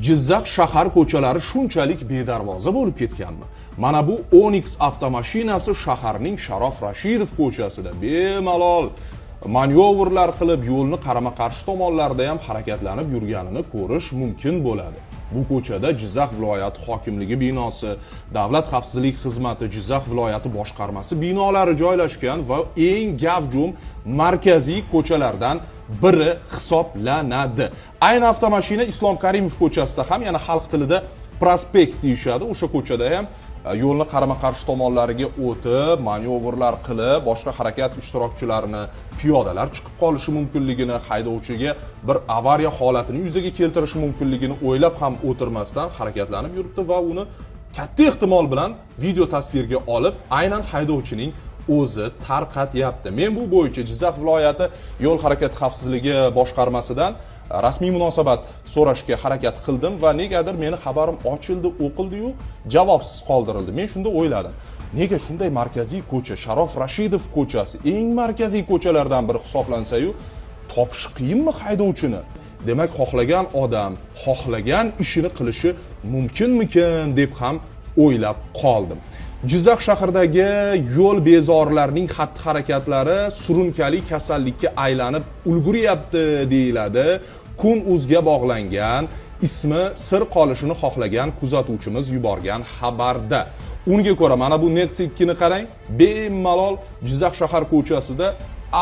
Jizzax shahar ko'chalari shunchalik bedarvoza bo'lib ketganmi? Mana bu Onyx avtomashinasi shaharning Sharof Rashidov ko'chasida bemalol manyovrlar qilib yo'lni qarama-qarshi tomonlarida ham harakatlanib yurganini ko'rish mumkin bo'ladi. Bu ko'chada Jizzax viloyati hokimligi binosi, Davlat xavfsizlik xizmati Jizzax viloyati boshqarmasi binolari joylashgan va eng gavjum markaziy ko'chalardan biri hisoblanadi. Ayni avtomashina Islom Karimov ko'chasida ham, yana xalq tilida prospekt deyishadi. O'sha ko'chada ham yo'lni qarama-qarshi tomonlariga o'tib, manyovrlar qilib, boshqa harakat ishtirokchilarini piyodalar chiqib qolishi mumkinligini, haydovchiga bir avariya holatini yuzaga keltirishi mumkinligini o'ylab ham o'tirmasdan harakatlanib yuribdi va uni katta ehtimol bilan video tasvirga olib, aynan haydovchining o'zi tarqatyapti. Men bu bo'yicha Jizzax viloyati yo'l harakati xavfsizligi boshqarmasidan rasmiy munosabat so'rashga harakat qildim va negadir meni xabarim ochildi, o'qildi-yu, javobsiz qoldirildi. Men shunda o'yladim. Nega shunday markaziy ko'cha, Sharof Rashidov ko'chasi eng markaziy ko'chalardan biri hisoblansa-yu, topish qiyinmi haydovchini? Demak, xohlagan odam xohlagan ishini qilishi mumkinmikin deb ham o'ylab qoldim. Jizzax shahridagi yo'l bezorlarining xatti-harakatlari surunkali kasallikka aylanib ulguryapti deyiladi. Kun uzga bog'langan, ismi sir qolishini xohlagan kuzatuvchimiz yuborgan xabarda. Unga ko'ra, mana bu Nexia 2 ni qarang, bemalol Jizzax shahar ko'chasida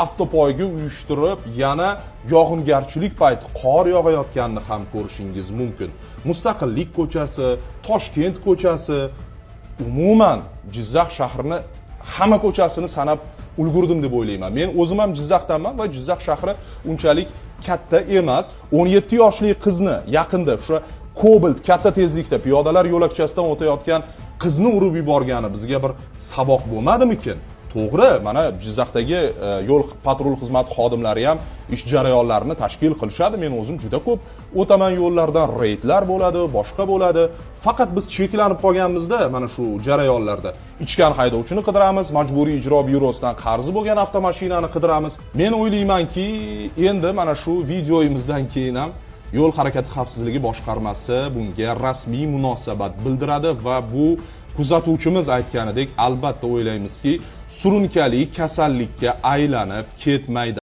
avtopoyga uyushtirib, yana yog'ingarchilik payti qor yog'ayotganini ham ko'rishingiz mumkin. Mustaqillik ko'chasi, Toshkent ko'chasi, umuman Jizzax shahrini hamma ko'chasini sanab ulgurdim deb o'ylayman. Men o'zim ham Jizzaxdanman va Jizzax shahri unchalik katta emas. 17 yoshli qizni yaqinda o'sha Cobalt katta tezlikda piyodalar yo'lakchasidan o'tayotgan qizni urib yuborgani bizga bir saboq bo'lmadimikin? To'g'ri, mana Jizzaxdagi yo'l patrul xizmati xodimlari ham ish jarayonlarini tashkil qilishadi. Men o'zim juda ko'p o'taman yo'llardan reydlar bo'ladi, boshqa bo'ladi. Faqat biz cheklanib qolganmizda mana shu jarayonlarda ichgan haydovchini qidiramiz, majburiy ijro byurosidan qarzi bo'lgan avtomashinani qidiramiz. Men o'ylaymanki, endi mana shu videoyimizdan keyin ham yo'l harakati xavfsizligi boshqarmasi bunga rasmiy munosabat bildiradi va bu kuzatuvchimiz aytganidek albatta o'ylaymizki, surunkali kasallikka aylanib ketmaydi.